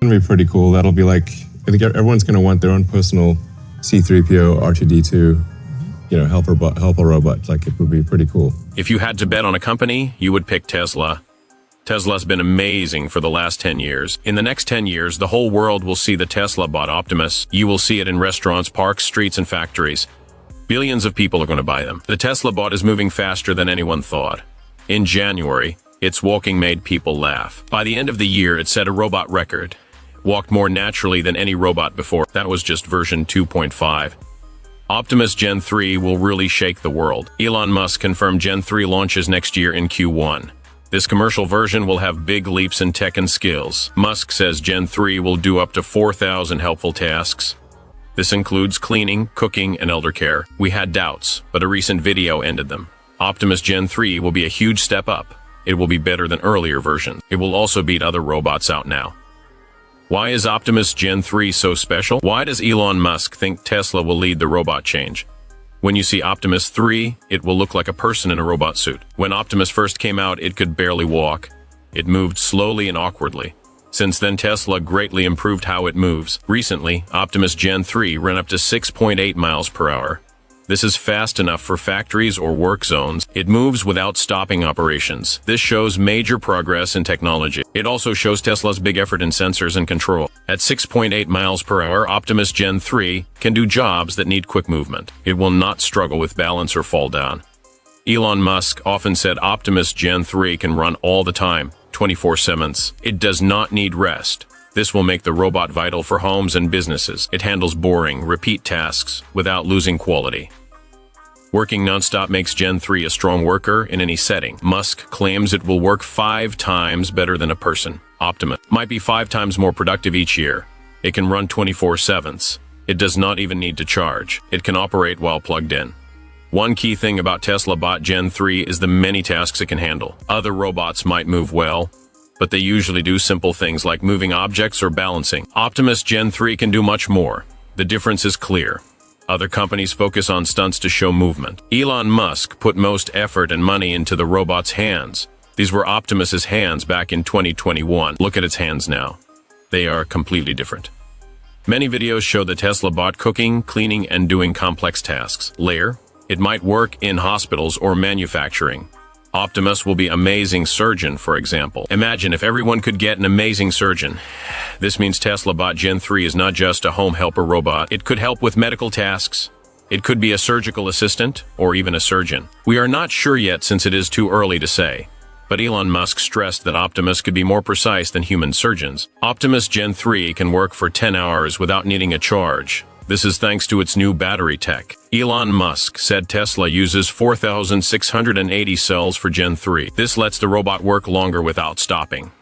gonna be pretty cool. That'll be like, I think everyone's gonna want their own personal C-3PO, R2-D2, helper robot. Like, it would be pretty cool. If you had to bet on a company, you would pick Tesla. Tesla's been amazing for the last 10 years. In the next 10 years, the whole world will see the Tesla bot Optimus. You will see it in restaurants, parks, streets, and factories. Billions of people are going to buy them. The Tesla bot is moving faster than anyone thought. In January, its walking made people laugh. By the end of the year, it set a robot record. Walked more naturally than any robot before. That was just version 2.5. Optimus Gen 3 will really shake the world. Elon Musk confirmed Gen 3 launches next year in Q1. This commercial version will have big leaps in tech and skills. Musk says Gen 3 will do up to 4,000 helpful tasks. This includes cleaning, cooking, and elder care. We had doubts, but a recent video ended them. Optimus Gen 3 will be a huge step up. It will be better than earlier versions. It will also beat other robots out now. Why is Optimus Gen 3 so special? Why does Elon Musk think Tesla will lead the robot change? When you see Optimus 3, it will look like a person in a robot suit. When Optimus first came out, it could barely walk. It moved slowly and awkwardly. Since then, Tesla greatly improved how it moves. Recently, Optimus Gen 3 ran up to 6.8 miles per hour. This is fast enough for factories or work zones. It moves without stopping operations. This shows major progress in technology. It also shows Tesla's big effort in sensors and control. At 6.8 miles per hour, Optimus Gen 3 can do jobs that need quick movement. It will not struggle with balance or fall down. Elon Musk often said Optimus Gen 3 can run all the time, 24/7. It does not need rest. This will make the robot vital for homes and businesses. It handles boring, repeat tasks without losing quality. Working nonstop makes Gen 3 a strong worker in any setting. Musk claims it will work 5 times better than a person. Optimus might be 5 times more productive each year. It can run 24/7. It does not even need to charge. It can operate while plugged in. One key thing about Tesla Bot Gen 3 is the many tasks it can handle. Other robots might move well, but they usually do simple things like moving objects or balancing. Optimus Gen 3 can do much more. The difference is clear. Other companies focus on stunts to show movement. Elon Musk put most effort and money into the robot's hands. These were Optimus's hands back in 2021. Look at its hands now. They are completely different. Many videos show the Tesla bot cooking, cleaning, and doing complex tasks. Later, it might work in hospitals or manufacturing. Optimus will be an amazing surgeon, for example. Imagine if everyone could get an amazing surgeon. This means Tesla Bot Gen 3 is not just a home helper robot. It could help with medical tasks. It could be a surgical assistant or even a surgeon. We are not sure yet since it is too early to say. But Elon Musk stressed that Optimus could be more precise than human surgeons. Optimus Gen 3 can work for 10 hours without needing a charge. This is thanks to its new battery tech. Elon Musk said Tesla uses 4,680 cells for Gen 3. This lets the robot work longer without stopping.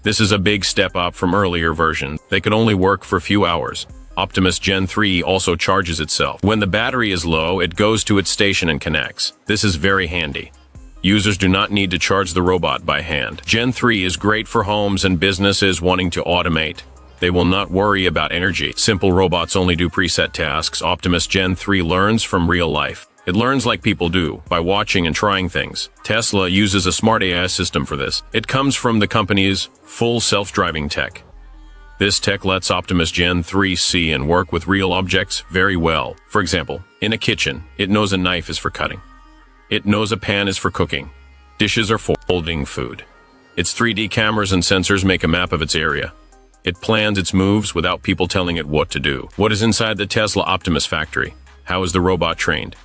This is a big step up from earlier versions. They could only work for a few hours. Optimus Gen 3 also charges itself. When the battery is low, it goes to its station and connects. This is very handy. Users do not need to charge the robot by hand. Gen 3 is great for homes and businesses wanting to automate. They will not worry about energy. Simple robots only do preset tasks. Optimus Gen 3 learns from real life. It learns like people do, by watching and trying things. Tesla uses a smart AI system for this. It comes from the company's full self-driving tech. This tech lets Optimus Gen 3 see and work with real objects very well. For example, in a kitchen, it knows a knife is for cutting. It knows a pan is for cooking. Dishes are for folding food. Its 3D cameras and sensors make a map of its area. It plans its moves without people telling it what to do. What is inside the Tesla Optimus Factory? How is the robot trained?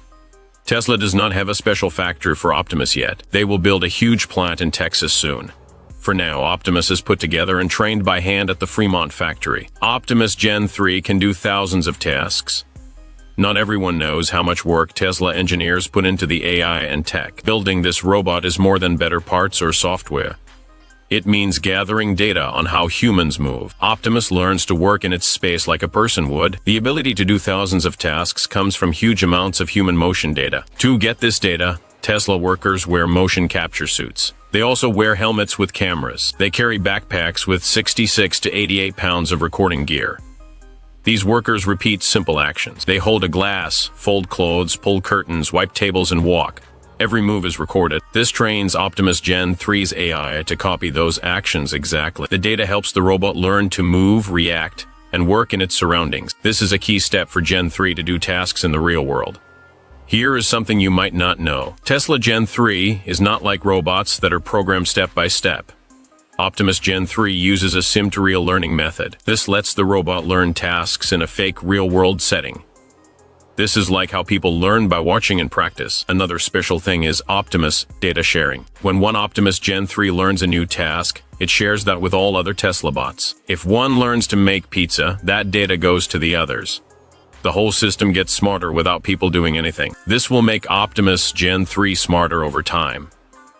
Tesla does not have a special factory for Optimus yet. They will build a huge plant in Texas soon. For now, Optimus is put together and trained by hand at the Fremont factory. Optimus Gen 3 can do thousands of tasks. Not everyone knows how much work Tesla engineers put into the AI and tech. Building this robot is more than better parts or software. It means gathering data on how humans move. Optimus learns to work in its space like a person would. The ability to do thousands of tasks comes from huge amounts of human motion data. To get this data, Tesla workers wear motion capture suits. They also wear helmets with cameras. They carry backpacks with 66 to 88 pounds of recording gear. These workers repeat simple actions. They hold a glass, fold clothes, pull curtains, wipe tables, and walk. Every move is recorded. This trains Optimus Gen 3's AI to copy those actions exactly. The data helps the robot learn to move, react, and work in its surroundings. This is a key step for Gen 3 to do tasks in the real world. Here is something you might not know. Tesla Gen 3 is not like robots that are programmed step by step. Optimus Gen 3 uses a sim-to-real learning method. This lets the robot learn tasks in a fake real-world setting. This is like how people learn by watching and practice. Another special thing is Optimus data sharing. When one Optimus Gen 3 learns a new task, it shares that with all other Tesla bots. If one learns to make pizza, that data goes to the others. The whole system gets smarter without people doing anything. This will make Optimus Gen 3 smarter over time.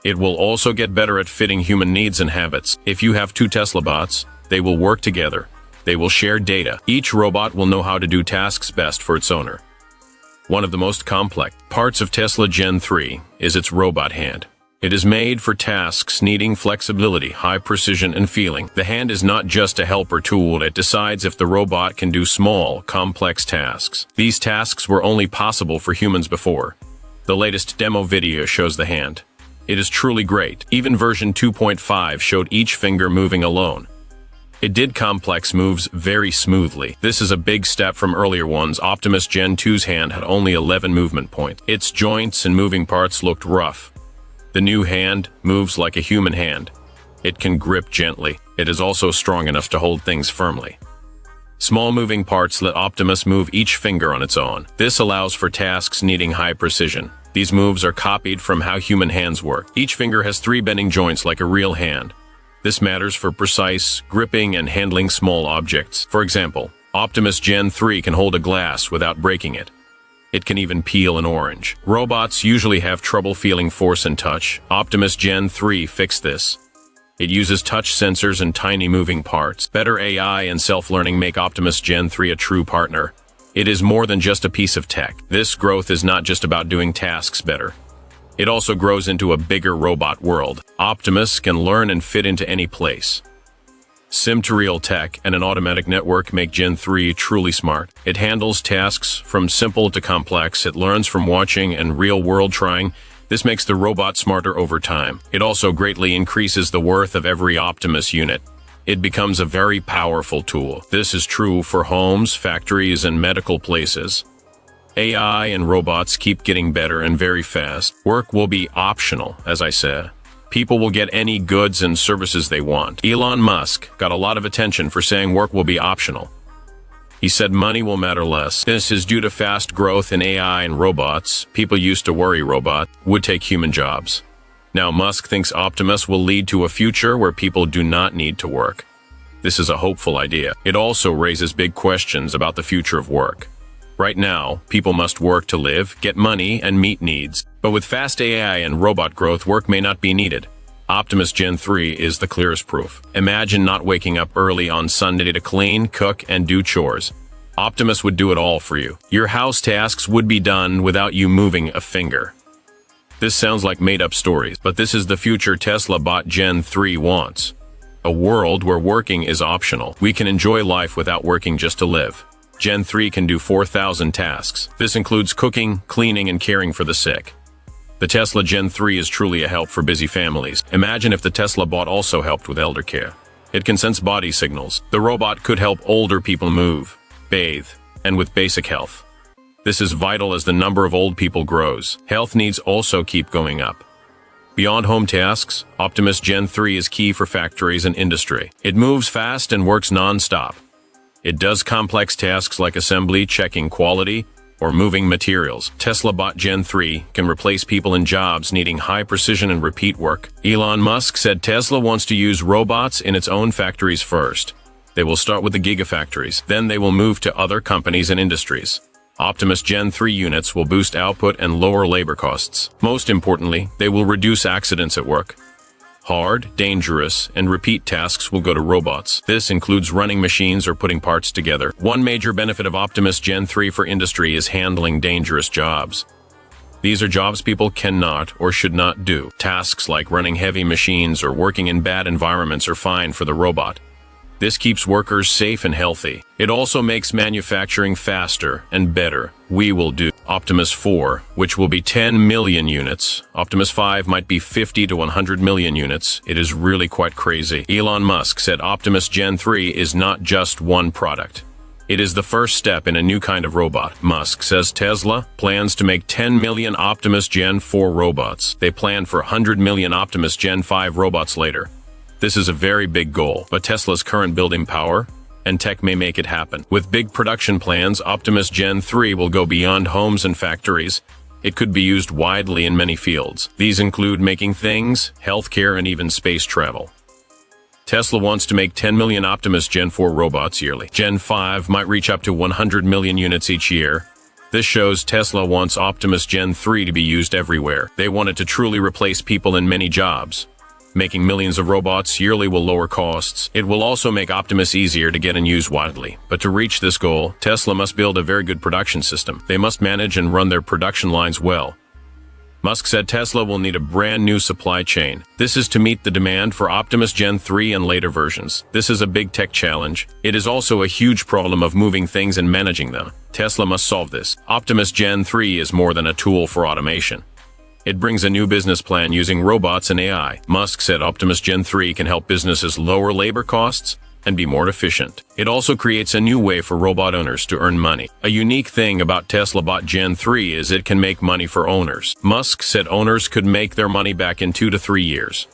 It will also get better at fitting human needs and habits. If you have two Tesla bots, they will work together. They will share data. Each robot will know how to do tasks best for its owner. One of the most complex parts of Tesla Gen 3 is its robot hand. It is made for tasks needing flexibility, high precision, and feeling. The hand is not just a helper tool, it decides if the robot can do small, complex tasks. These tasks were only possible for humans before. The latest demo video shows the hand. It is truly great. Even version 2.5 showed each finger moving alone. It did complex moves very smoothly. This is a big step from earlier ones. Optimus Gen 2's hand had only 11 movement points. Its joints and moving parts looked rough. The new hand moves like a human hand. It can grip gently. It is also strong enough to hold things firmly. Small moving parts let Optimus move each finger on its own. This allows for tasks needing high precision. These moves are copied from how human hands work. Each finger has 3 bending joints like a real hand. This matters for precise gripping and handling small objects. For example, Optimus Gen 3 can hold a glass without breaking it. It can even peel an orange. Robots usually have trouble feeling force and touch. Optimus Gen 3 fixed this. It uses touch sensors and tiny moving parts. Better AI and self-learning make Optimus Gen 3 a true partner. It is more than just a piece of tech. This growth is not just about doing tasks better. It also grows into a bigger robot world. Optimus can learn and fit into any place. Sim-to-real tech and an automatic network make Gen 3 truly smart. It handles tasks from simple to complex. It learns from watching and real-world trying. This makes the robot smarter over time. It also greatly increases the worth of every Optimus unit. It becomes a very powerful tool. This is true for homes, factories, and medical places. AI and robots keep getting better and very fast. Work will be optional, as I said. People will get any goods and services they want. Elon Musk got a lot of attention for saying work will be optional. He said money will matter less. This is due to fast growth in AI and robots. People used to worry robots would take human jobs. Now Musk thinks Optimus will lead to a future where people do not need to work. This is a hopeful idea. It also raises big questions about the future of work. Right now, people must work to live, get money, and meet needs. But with fast AI and robot growth, work may not be needed. Optimus Gen 3 is the clearest proof. Imagine not waking up early on Sunday to clean, cook, and do chores. Optimus would do it all for you. Your house tasks would be done without you moving a finger. This sounds like made-up stories, but this is the future Tesla bot Gen 3 wants. A world where working is optional. We can enjoy life without working just to live. Gen 3 can do 4,000 tasks. This includes cooking, cleaning, and caring for the sick. The Tesla Gen 3 is truly a help for busy families. Imagine if the Tesla bot also helped with elder care. It can sense body signals. The robot could help older people move, bathe, and with basic health. This is vital as the number of old people grows. Health needs also keep going up. Beyond home tasks, Optimus Gen 3 is key for factories and industry. It moves fast and works non-stop. It does complex tasks like assembly, checking quality, or moving materials. Tesla bot Gen 3 can replace people in jobs needing high precision and repeat work. Elon Musk said Tesla wants to use robots in its own factories first. They will start with the gigafactories, then they will move to other companies and industries. Optimus Gen 3 units will boost output and lower labor costs. Most importantly, they will reduce accidents at work. Hard, dangerous, and repeat tasks will go to robots. This includes running machines or putting parts together. One major benefit of Optimus Gen 3 for industry is handling dangerous jobs. These are jobs people cannot or should not do. Tasks like running heavy machines or working in bad environments are fine for the robot. This keeps workers safe and healthy. It also makes manufacturing faster and better. We will do Optimus 4, which will be 10 million units. Optimus 5 might be 50 to 100 million units. It is really quite crazy. Elon Musk said Optimus Gen 3 is not just one product. It is the first step in a new kind of robot. Musk says Tesla plans to make 10 million Optimus Gen 4 robots. They plan for 100 million Optimus Gen 5 robots later. This is a very big goal, but Tesla's current building power and tech may make it happen. With big production plans, Optimus Gen 3 will go beyond homes and factories. It could be used widely in many fields. These include making things, healthcare, and even space travel. Tesla wants to make 10 million Optimus Gen 4 robots yearly. Gen 5 might reach up to 100 million units each year. This shows Tesla wants Optimus Gen 3 to be used everywhere. They want it to truly replace people in many jobs. Making millions of robots yearly will lower costs. It will also make Optimus easier to get and use widely. But to reach this goal, Tesla must build a very good production system. They must manage and run their production lines well. Musk said Tesla will need a brand new supply chain. This is to meet the demand for Optimus Gen 3 and later versions. This is a big tech challenge. It is also a huge problem of moving things and managing them. Tesla must solve this. Optimus Gen 3 is more than a tool for automation. It brings a new business plan using robots and AI. Musk said Optimus Gen 3 can help businesses lower labor costs and be more efficient. It also creates a new way for robot owners to earn money. A unique thing about Tesla Bot Gen 3 is it can make money for owners. Musk said owners could make their money back in 2 to 3 years.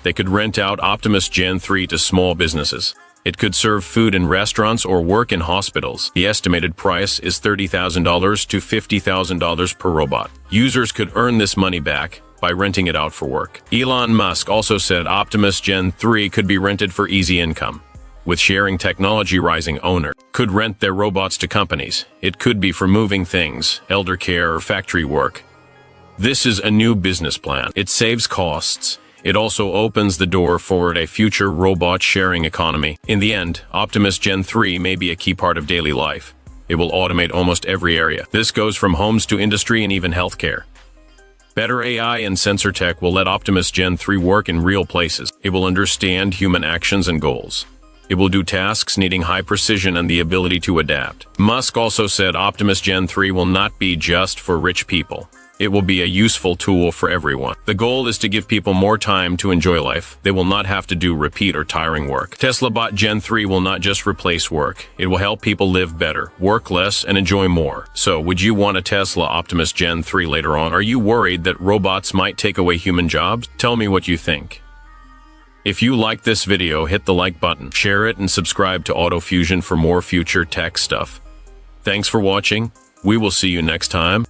They could rent out Optimus Gen 3 to small businesses. It could serve food in restaurants or work in hospitals. The estimated price is $30,000 to $50,000 per robot. Users could earn this money back by renting it out for work. Elon Musk also said Optimus Gen 3 could be rented for easy income. With sharing technology rising, owners could rent their robots to companies. It could be for moving things, elder care, or factory work. This is a new business plan. It saves costs. It also opens the door for a future robot sharing economy. In the end, Optimus Gen 3 may be a key part of daily life. It will automate almost every area. This goes from homes to industry and even healthcare. Better AI and sensor tech will let Optimus Gen 3 work in real places. It will understand human actions and goals. It will do tasks needing high precision and the ability to adapt. Musk also said Optimus Gen 3 will not be just for rich people. It will be a useful tool for everyone. The goal is to give people more time to enjoy life. They will not have to do repeat or tiring work. Tesla Bot Gen 3 will not just replace work. It will help people live better, work less, and enjoy more. So, would you want a Tesla Optimus Gen 3 later on? Are you worried that robots might take away human jobs? Tell me what you think. If you like this video, hit the like button, share it, and subscribe to AutoFusion for more future tech stuff. Thanks for watching. We will see you next time.